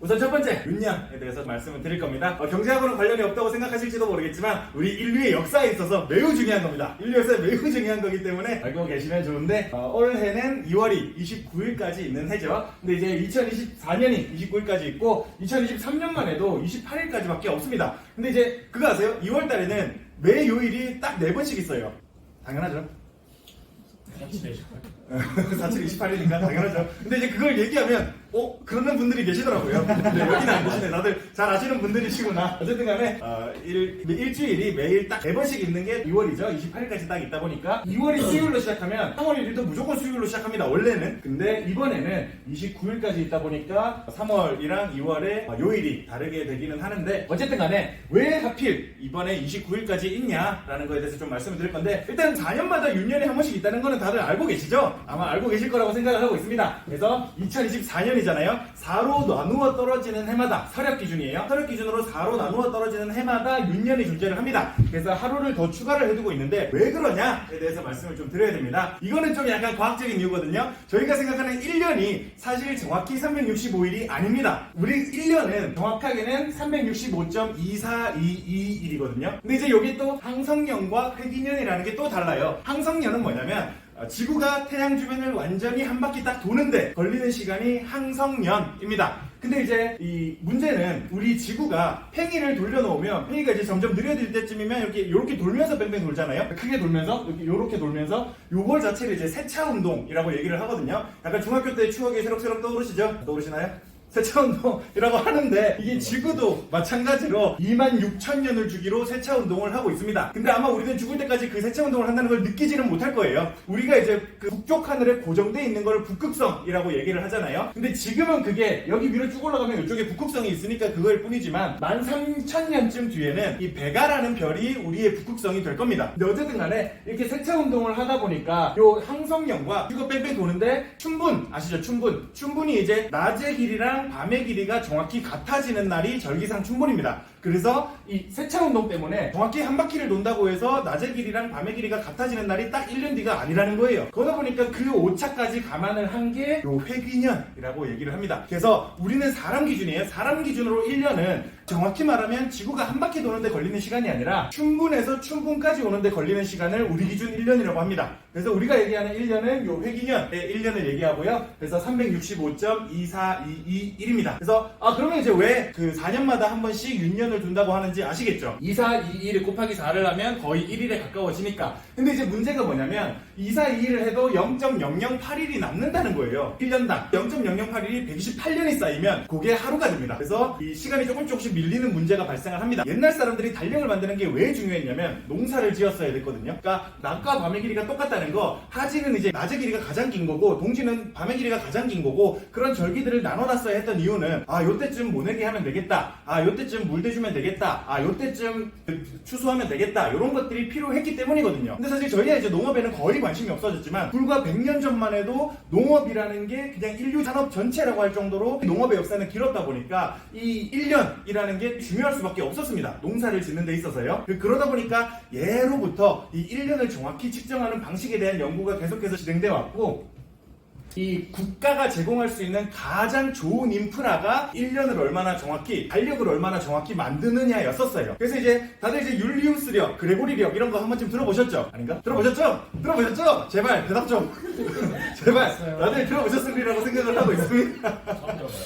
우선 첫 번째 윤년에 대해서 말씀을 드릴 겁니다. 경제하고는 관련이 없다고 생각하실지도 모르겠지만 우리 인류의 역사에 있어서 매우 중요한 겁니다. 인류 역사에 매우 중요한 거기 때문에 알고 계시면 좋은데 올해는 2월이 29일까지 있는 해죠. 근데 이제 2024년이 29일까지 있고 2023년만 해도 28일까지밖에 없습니다. 근데 이제 그거 아세요? 2월 달에는 매 요일이 딱 4번씩 있어요. 당연하죠. 4칠 28일이니까 당연하죠. 근데 이제 그걸 얘기하면 그러는 분들이 계시더라고요. 근데 여기는 안 계시네. 다들 잘 아시는 분들이시구나. 어쨌든 간에 일주일이 매일 딱 4번씩 있는 게 2월이죠. 28일까지 딱 있다 보니까 2월이 수요일로 시작하면 3월 1일도 무조건 수요일로 시작합니다. 원래는. 근데 이번에는 29일까지 있다 보니까 3월이랑 2월의 요일이 다르게 되기는 하는데 어쨌든 간에 왜 하필 이번에 29일까지 있냐라는 거에 대해서 좀 말씀을 드릴 건데 일단 4년마다 윤년이 한 번씩 있다는 거는 다들 알고 계시죠? 아마 알고 계실 거라고 생각을 하고 있습니다. 그래서 2024년이잖아요. 4로 나누어 떨어지는 해마다 서력 기준이에요. 서력 기준으로 4로 나누어 떨어지는 해마다 윤년이 존재를 합니다. 그래서 하루를 더 추가를 해두고 있는데 왜 그러냐에 대해서 말씀을 좀 드려야 됩니다. 이거는 좀 약간 과학적인 이유거든요. 저희가 생각하는 1년이 사실 정확히 365일이 아닙니다. 우리 1년은 정확하게는 365.2422일이거든요. 근데 이제 여기 또 항성년과 회기년이라는 게 또 달라요. 항성년은 뭐냐면 지구가 태양 주변을 완전히 한 바퀴 딱 도는데 걸리는 시간이 항성년입니다. 근데 이제 이 문제는 우리 지구가 팽이를 돌려놓으면 팽이가 이제 점점 느려질 때쯤이면 이렇게 돌면서 뺑뺑 돌잖아요. 크게 돌면서 이렇게 돌면서 요걸 자체를 이제 세차 운동이라고 얘기를 하거든요. 약간 중학교 때 추억이 새록새록 떠오르시죠? 떠오르시나요? 세차운동이라고 하는데 이게 지구도 마찬가지로 26,000년을 주기로 세차운동을 하고 있습니다. 근데 아마 우리는 죽을 때까지 그 세차운동을 한다는 걸 느끼지는 못할 거예요. 우리가 이제 그 북쪽 하늘에 고정되어 있는 걸 북극성이라고 얘기를 하잖아요. 근데 지금은 그게 여기 위로 쭉 올라가면 이쪽에 북극성이 있으니까 그거일 뿐이지만 13,000년쯤 뒤에는 이 베가라는 별이 우리의 북극성이 될 겁니다. 근데 어쨌든 간에 이렇게 세차운동을 하다 보니까 요 항성년과 지구 뺑뺑 도는데 춘분 아시죠? 춘분이 이제 낮의 길이랑 밤의 길이가 정확히 같아지는 날이 절기상 춘분입니다. 그래서 이 세차운동 때문에 정확히 한 바퀴를 돈다고 해서 낮의 길이랑 밤의 길이가 같아지는 날이 딱 1년 뒤가 아니라는 거예요. 그러다 보니까 그 오차까지 감안을 한 게 요 회귀년이라고 얘기를 합니다. 그래서 우리는 사람 기준이에요. 사람 기준으로 1년은 정확히 말하면 지구가 한 바퀴 도는데 걸리는 시간이 아니라 춘분에서 춘분까지 오는데 걸리는 시간을 우리 기준 1년이라고 합니다. 그래서 우리가 얘기하는 1년은 요 회기년의 1년을 얘기하고요. 그래서 365.2422일입니다. 그래서 그러면 이제 왜 그 4년마다 한 번씩 윤년을 둔다고 하는지 아시겠죠? 2422를 곱하기 4를 하면 거의 1일에 가까워지니까. 근데 이제 문제가 뭐냐면 2422를 해도 0.008일이 남는다는 거예요. 1년당 0.008일이 128년이 쌓이면 그게 하루가 됩니다. 그래서 이 시간이 조금씩 밀리는 문제가 발생을 합니다. 옛날 사람들이 달력을 만드는 게 왜 중요했냐면 농사를 지었어야 됐거든요. 그러니까 낮과 밤의 길이가 똑같다는 거, 하지는 이제 낮의 길이가 가장 긴 거고 동지는 밤의 길이가 가장 긴 거고 그런 절기들을 나눠놨어야 했던 이유는 요때쯤 모내기 하면 되겠다, 요때쯤 물 대주면 되겠다, 요때쯤 추수하면 되겠다, 이런 것들이 필요했기 때문이거든요. 근데 사실 저희가 이제 농업에는 거의 관심이 없어졌지만 불과 100년 전만 해도 농업이라는 게 그냥 인류 산업 전체라고 할 정도로 농업의 역사는 길었다 보니까 이 1년이라는 게 중요할 수밖에 없었습니다. 농사를 짓는 데 있어서요. 그러다 보니까 예로부터 이 1년을 정확히 측정하는 방식에 대한 연구가 계속해서 진행되어 왔고 이 국가가 제공할 수 있는 가장 좋은 인프라가 1년을 얼마나 정확히, 달력을 얼마나 정확히 만드느냐였었어요. 그래서 이제 다들 이제 율리우스력, 그레고리력 이런 거 한 번쯤 들어보셨죠? 아닌가? 들어보셨죠? 들어보셨죠? 제발 대답 좀. 제발 다들 들어보셨으리라고 생각을 하고 있습니다.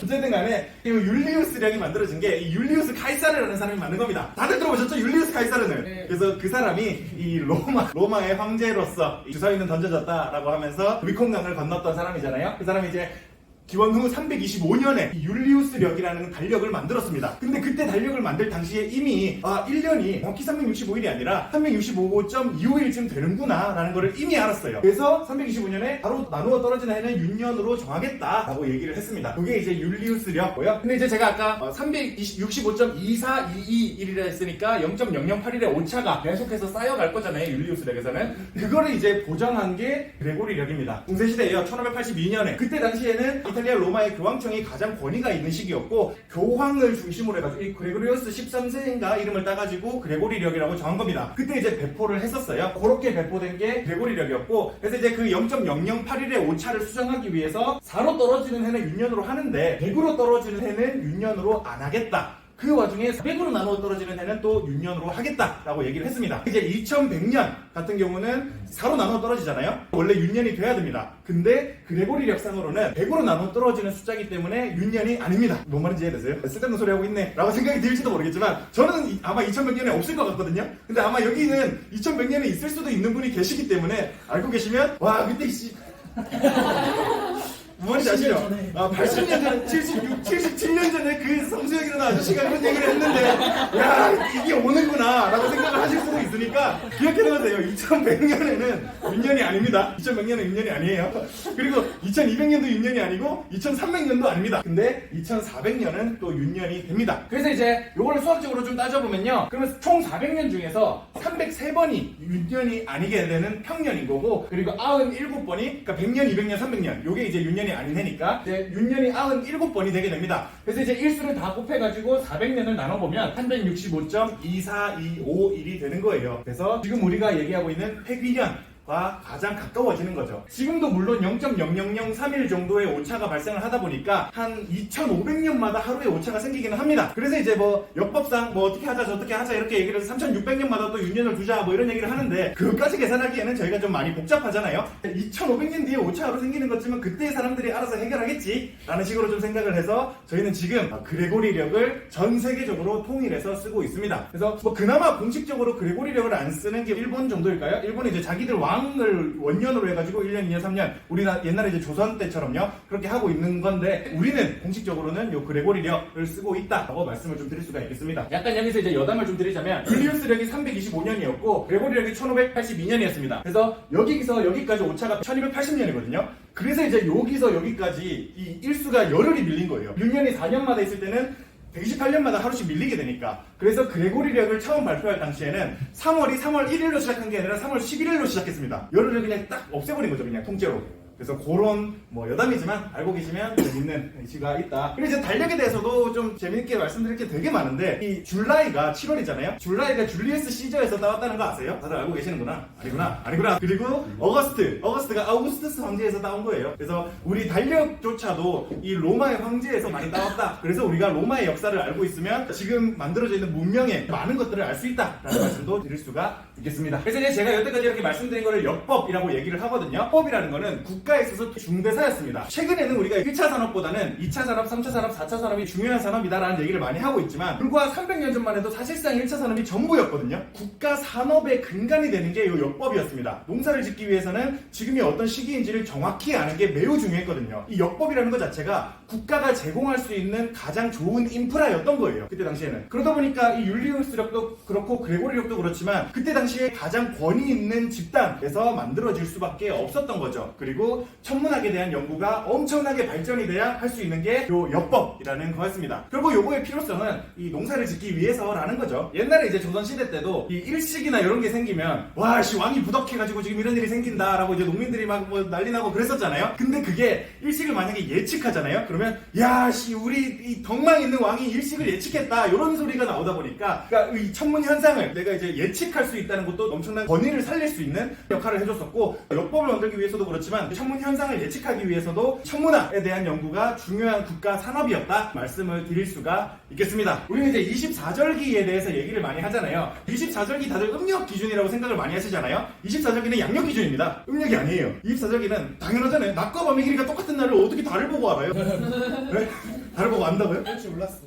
어쨌든 간에 이 율리우스력이 만들어진 게 이 율리우스 카이사르라는 사람이 만든 겁니다. 다들 들어보셨죠? 율리우스 카이사르는. 네. 그래서 그 사람이 이 로마의 황제로서 주사위는 던져졌다라고 하면서 루비콘강을 건넜던 사람이잖아요. 그 사람이 이제 기원 후 325년에 율리우스력이라는 달력을 만들었습니다. 근데 그때 달력을 만들 당시에 이미 1년이 정확히 365일이 아니라 365.25일쯤 되는구나 라는 거를 이미 알았어요. 그래서 325년에 바로 나누어 떨어지는 해는 윤년으로 정하겠다라고 얘기를 했습니다. 그게 이제 율리우스력고요. 근데 이제 제가 아까 365.2422일이라 했으니까 0.008일의 오차가 계속해서 쌓여갈 거잖아요. 율리우스력에서는. 그거를 이제 보정한 게 그레고리력입니다. 중세시대에요. 1582년에. 그때 당시에는 이탈리아 로마의 교황청이 가장 권위가 있는 시기였고 교황을 중심으로 해가지고 이 그레고리우스 13세인가 이름을 따가지고 그레고리력이라고 정한 겁니다. 그때 이제 배포를 했었어요. 그렇게 배포된 게 그레고리력이었고 그래서 이제 그 0.0081의 오차를 수정하기 위해서 4로 떨어지는 해는 윤년으로 하는데 100으로 떨어지는 해는 윤년으로 안 하겠다. 그 와중에 400으로 나누어 떨어지는 해는 또 윤년으로 하겠다라고 얘기를 했습니다. 이제 2100년 같은 경우는 4로 나누어 떨어지잖아요. 원래 윤년이 돼야 됩니다. 근데 그레고리력상으로는 100으로 나누어 떨어지는 숫자이기 때문에 윤년이 아닙니다. 뭔 말인지 이해되세요? 쓸데없는 소리 하고 있네 라고 생각이 들지도 모르겠지만 저는 아마 2100년에 없을 것 같거든요. 근데 아마 여기는 2100년에 있을 수도 있는 분이 계시기 때문에 알고 계시면 와 그때 뭔지 아시죠? 80년 전에, 77년 전에 그 성수역이라는 아저씨가 그런 얘기를 했는데, 야, 이게 오는구나, 라고 생각을 하실 수도 있으니까, 기억해두세요. 2100년에는 윤년이 아닙니다. 2100년은 윤년이 아니에요. 그리고 2200년도 윤년이 아니고, 2300년도 아닙니다. 근데 2400년은 또 윤년이 됩니다. 그래서 이제, 요거를 수학적으로 좀 따져보면요. 그러면 총 400년 중에서 303번이 윤년이 아니게 되는 평년인 거고, 그리고 97번이, 그러니까 100년, 200년, 300년, 요게 이제 윤년이 아닌 해니까 이제 윤년이 97번이 되게 됩니다. 그래서 이제 일수를 다 곱해가지고 400년을 나눠보면 360.5.2425일이 되는 거예요. 그래서 지금 우리가 얘기하고 있는 폐귀년 과 가장 가까워지는 거죠. 지금도 물론 0.0003일 정도의 오차가 발생을 하다 보니까 한 2500년마다 하루에 오차가 생기기는 합니다. 그래서 이제 뭐 역법상 뭐 어떻게 하자 저렇게 하자 이렇게 얘기를 해서 3600년마다 또 윤년을 두자 뭐 이런 얘기를 하는데 그것까지 계산하기에는 저희가 좀 많이 복잡하잖아요. 2500년 뒤에 오차로 생기는 것쯤은 그때 사람들이 알아서 해결하겠지 라는 식으로 좀 생각을 해서 저희는 지금 그레고리력을 전 세계적으로 통일해서 쓰고 있습니다. 그래서 뭐 그나마 공식적으로 그레고리력을 안 쓰는 게 일본 정도일까요? 일본은 이제 자기들 왕을 원년으로 해가지고 1년, 2년, 3년 우리나 옛날에 이제 조선 때처럼요 그렇게 하고 있는 건데 우리는 공식적으로는 요 그레고리력을 쓰고 있다라고 말씀을 좀 드릴 수가 있겠습니다. 약간 여기서 이제 여담을 좀 드리자면 줄리우스력이 325년이었고 그레고리력이 1582년이었습니다. 그래서 여기서 여기까지 오차가 1280년이거든요. 그래서 이제 여기서 여기까지 이 일수가 열흘이 밀린 거예요. 6년이 4년마다 있을 때는 128년마다 하루씩 밀리게 되니까. 그래서 그레고리력을 처음 발표할 당시에는 3월이 3월 1일로 시작한 게 아니라 3월 11일로 시작했습니다. 열흘을 그냥 딱 없애버린 거죠. 그냥 통째로. 그래서 그런 뭐 여담이지만 알고 계시면 재밌는 이슈가 있다. 그리고 이제 달력에 대해서도 좀 재밌게 말씀드릴 게 되게 많은데 이 줄라이가 7월이잖아요. 줄라이가 줄리우스 시저에서 따왔다는 거 아세요? 다들 알고 계시는구나. 아니구나. 그리고 어거스트가 아우구스투스 황제에서 따온 거예요. 그래서 우리 달력조차도 이 로마의 황제에서 많이 따왔다. 그래서 우리가 로마의 역사를 알고 있으면 지금 만들어져 있는 문명의 많은 것들을 알 수 있다라는 말씀도 드릴 수가 있겠습니다. 그래서 이제 제가 여태까지 이렇게 말씀드린 거를 역법이라고 얘기를 하거든요. 법이라는 거는 국가에 있어서 중대사였습니다. 최근에는 우리가 1차 산업보다는 2차 산업, 3차 산업, 4차 산업이 중요한 산업이다라는 얘기를 많이 하고 있지만 불과 300년 전만 해도 사실상 1차 산업이 전부였거든요. 국가 산업의 근간이 되는 게 이 역법이었습니다. 농사를 짓기 위해서는 지금이 어떤 시기인지를 정확히 아는 게 매우 중요했거든요. 이 역법이라는 것 자체가 국가가 제공할 수 있는 가장 좋은 인프라였던 거예요. 그때 당시에는. 그러다 보니까 이 율리우스력도 그렇고 그레고리력도 그렇지만 그때 당시에 가장 권위 있는 집단에서 만들어질 수밖에 없었던 거죠. 그리고 천문학에 대한 연구가 엄청나게 발전이 돼야 할 수 있는 게 요 역법이라는 거였습니다. 결국 요거의 필요성은 이 농사를 짓기 위해서라는 거죠. 옛날에 이제 조선시대 때도 이 일식이나 이런 게 생기면 와 씨 왕이 부덕해가지고 지금 이런 일이 생긴다라고 이제 농민들이 막 뭐 난리 나고 그랬었잖아요. 근데 그게 일식을 만약에 예측하잖아요. 그러면 야 씨 우리 이 덕망 있는 왕이 일식을 예측했다 이런 소리가 나오다 보니까 그러니까 이 천문 현상을 내가 이제 예측할 수 있다는 것도 엄청난 권위를 살릴 수 있는 역할을 해줬었고 역법을 만들기 위해서도 그렇지만 천문 현상을 예측하기 위해서도 천문학에 대한 연구가 중요한 국가 산업이었다 말씀을 드릴 수가 있겠습니다. 우리는 이제 24절기에 대해서 얘기를 많이 하잖아요. 24절기 다들 음력 기준이라고 생각을 많이 하시잖아요. 24절기는 양력 기준입니다. 음력이 아니에요. 24절기는 당연하잖아요. 낮과 밤의 길이가 똑같은 날을 어떻게 달을 보고 알아요? 네? 달을 보고 안다고요? 혹시 몰랐어.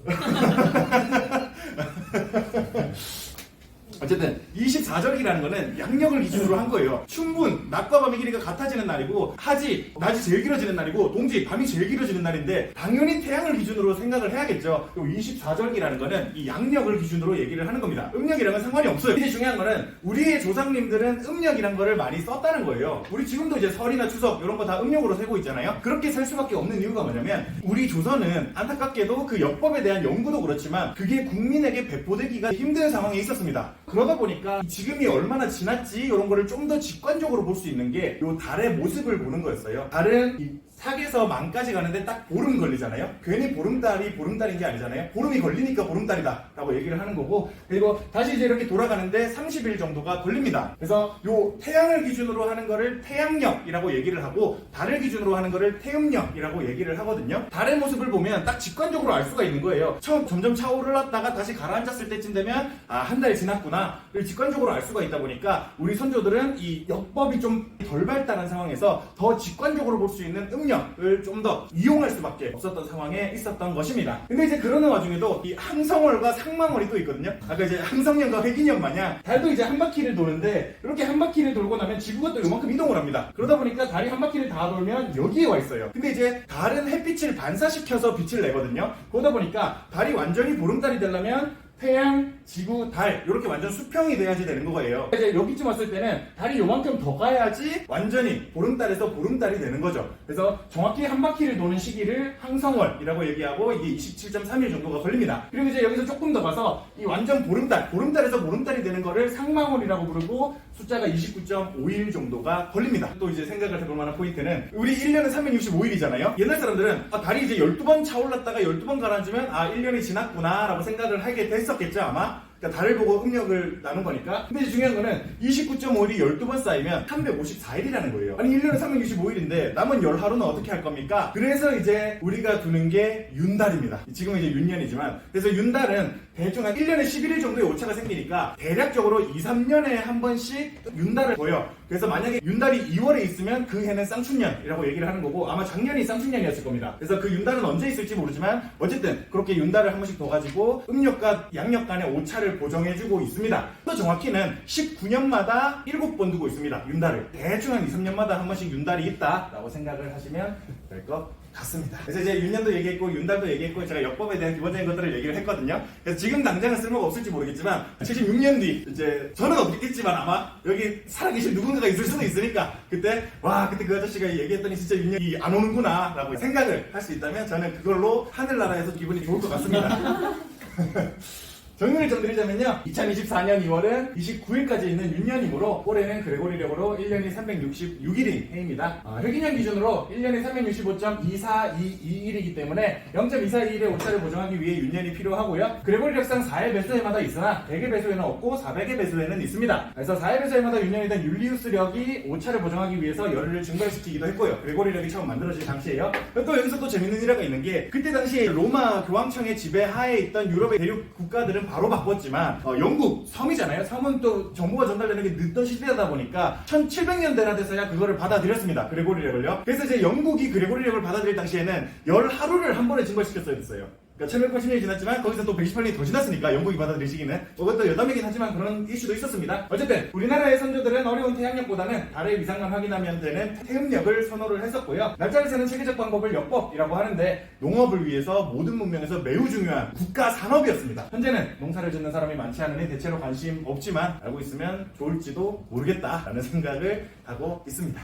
어쨌든 24절기라는 거는 양력을 기준으로 한 거예요. 춘분, 낮과 밤의 길이가 같아지는 날이고 하지, 낮이 제일 길어지는 날이고 동지, 밤이 제일 길어지는 날인데 당연히 태양을 기준으로 생각을 해야겠죠. 24절기라는 거는 이 양력을 기준으로 얘기를 하는 겁니다. 음력이랑 은 상관이 없어요. 이제 중요한 거는 우리의 조상님들은 음력이란 거를 많이 썼다는 거예요. 우리 지금도 이제 설이나 추석 이런 거 다 음력으로 세고 있잖아요. 그렇게 살 수밖에 없는 이유가 뭐냐면 우리 조선은 안타깝게도 그 역법에 대한 연구도 그렇지만 그게 국민에게 배포되기가 힘든 상황에 있었습니다. 그러다 보니까 지금이 얼마나 지났지 이런 거를 좀 더 직관적으로 볼 수 있는 게 요 달의 모습을 보는 거였어요. 달은 이 사계에서 만까지 가는데 딱 보름 걸리잖아요. 괜히 보름달인 게 아니잖아요. 보름이 걸리니까 보름달이다 라고 얘기를 하는 거고, 그리고 다시 이제 이렇게 돌아가는데 30일 정도가 걸립니다. 그래서 요 태양을 기준으로 하는 거를 태양력이라고 얘기를 하고, 달을 기준으로 하는 거를 태음력이라고 얘기를 하거든요. 달의 모습을 보면 딱 직관적으로 알 수가 있는 거예요. 처음 점점 차오르렀다가 다시 가라앉았을 때쯤 되면 한 달이 지났구나 를 직관적으로 알 수가 있다 보니까 우리 선조들은 이 역법이 좀 덜 발달한 상황에서 더 직관적으로 볼 수 있는 음력을 좀 더 이용할 수밖에 없었던 상황에 있었던 것입니다. 근데 이제 그러는 와중에도 이 항성월과 상망월이 또 있거든요. 아까 이제 항성년과 회기년 마냥 달도 이제 한 바퀴를 도는데, 이렇게 한 바퀴를 돌고 나면 지구가 또 이만큼 이동을 합니다. 그러다 보니까 달이 한 바퀴를 다 돌면 여기에 와 있어요. 근데 이제 달은 햇빛을 반사시켜서 빛을 내거든요. 그러다 보니까 달이 완전히 보름달이 되려면 태양, 지구, 달 이렇게 완전 수평이 돼야지 되는 거예요. 이제 여기쯤 왔을 때는 달이 요만큼 더 가야지 완전히 보름달에서 보름달이 되는 거죠. 그래서 정확히 한 바퀴를 도는 시기를 항성월이라고 얘기하고, 이게 27.3일 정도가 걸립니다. 그리고 이제 여기서 조금 더 가서 이 완전 보름달에서 보름달이 되는 거를 상망월이라고 부르고, 숫자가 29.5일 정도가 걸립니다. 또 이제 생각을 해볼 만한 포인트는, 우리 1년은 365일이잖아요. 옛날 사람들은 달이 이제 12번 차올랐다가 12번 가라앉으면 1년이 지났구나 라고 생각을 하게 됐었겠죠, 아마. 그러니까 달을 보고 음력을 나눈 거니까. 근데 중요한 거는 29.5일이 12번 쌓이면 354일이라는 거예요. 아니 1년은 365일인데 남은 10하루는 어떻게 할 겁니까? 그래서 이제 우리가 두는 게 윤달입니다. 지금은 이제 윤년이지만, 그래서 윤달은 대충 한 1년에 11일 정도의 오차가 생기니까 대략적으로 2, 3년에 한 번씩 윤달을 보여. 그래서 만약에 윤달이 2월에 있으면 그 해는 쌍춘년이라고 얘기를 하는 거고, 아마 작년이 쌍춘년이었을 겁니다. 그래서 그 윤달은 언제 있을지 모르지만 어쨌든 그렇게 윤달을 한 번씩 더 가지고 음력과 양력 간의 오차를 보정해주고 있습니다. 또 정확히는 19년마다 7번 두고 있습니다. 윤달을. 대충 한 2, 3년마다 한 번씩 윤달이 있다라고 생각을 하시면 될 것 같습니다. 그래서 이제 윤년도 얘기했고 윤달도 얘기했고, 제가 역법에 대한 기본적인 것들을 얘기를 했거든요. 그래서 지금 당장은 쓸모가 없을지 모르겠지만 76년 뒤 이제 저는 없겠지만 아마 여기 살아계신 누군가가 있을 수도 있으니까, 그때 그때 그 아저씨가 얘기했더니 진짜 윤년이 안 오는구나 라고 생각을 할 수 있다면 저는 그걸로 하늘나라에서 기분이 좋을 것 같습니다. 정리를 좀 드리자면요, 2024년 2월은 29일까지 있는 윤년이므로 올해는 그레고리력으로 1년이 366일인 해입니다. 회기년 기준으로 1년이 365.2422일이기 때문에 0.242일의 오차를 보정하기 위해 윤년이 필요하고요. 그레고리력상 4의 배수해마다 있으나 100의 배수해는 없고 400의 배수해는 있습니다. 그래서 4의 배수해마다 윤년이던 율리우스력이 오차를 보정하기 위해서 열을 증발시키기도 했고요. 그레고리력이 처음 만들어진 당시에요. 또 여기서 또 재밌는 일화가 있는 게, 그때 당시에 로마 교황청의 지배하에 있던 유럽의 대륙 국가들은 바로 바꿨지만 영국 섬이잖아요. 섬은 또 정보가 전달되는 게 늦던 시대다 보니까 1700년대나 돼서야 그거를 받아들였습니다. 그레고리력을요. 그래서 이제 영국이 그레고리력을 받아들일 당시에는 10하루를 한 번에 증발시켰어야 됐어요. 그러니까 1180년이 지났지만 거기서 또 128년이 더 지났으니까 영국이 받아들일 시기는 그것도 여담이긴 하지만 그런 이슈도 있었습니다. 어쨌든 우리나라의 선조들은 어려운 태양력보다는 달의 위상만 확인하면 되는 태음력을 선호를 했었고요. 날짜를 세는 체계적 방법을 역법이라고 하는데, 농업을 위해서 모든 문명에서 매우 중요한 국가 산업이었습니다. 현재는 농사를 짓는 사람이 많지 않으니 대체로 관심 없지만 알고 있으면 좋을지도 모르겠다라는 생각을 하고 있습니다.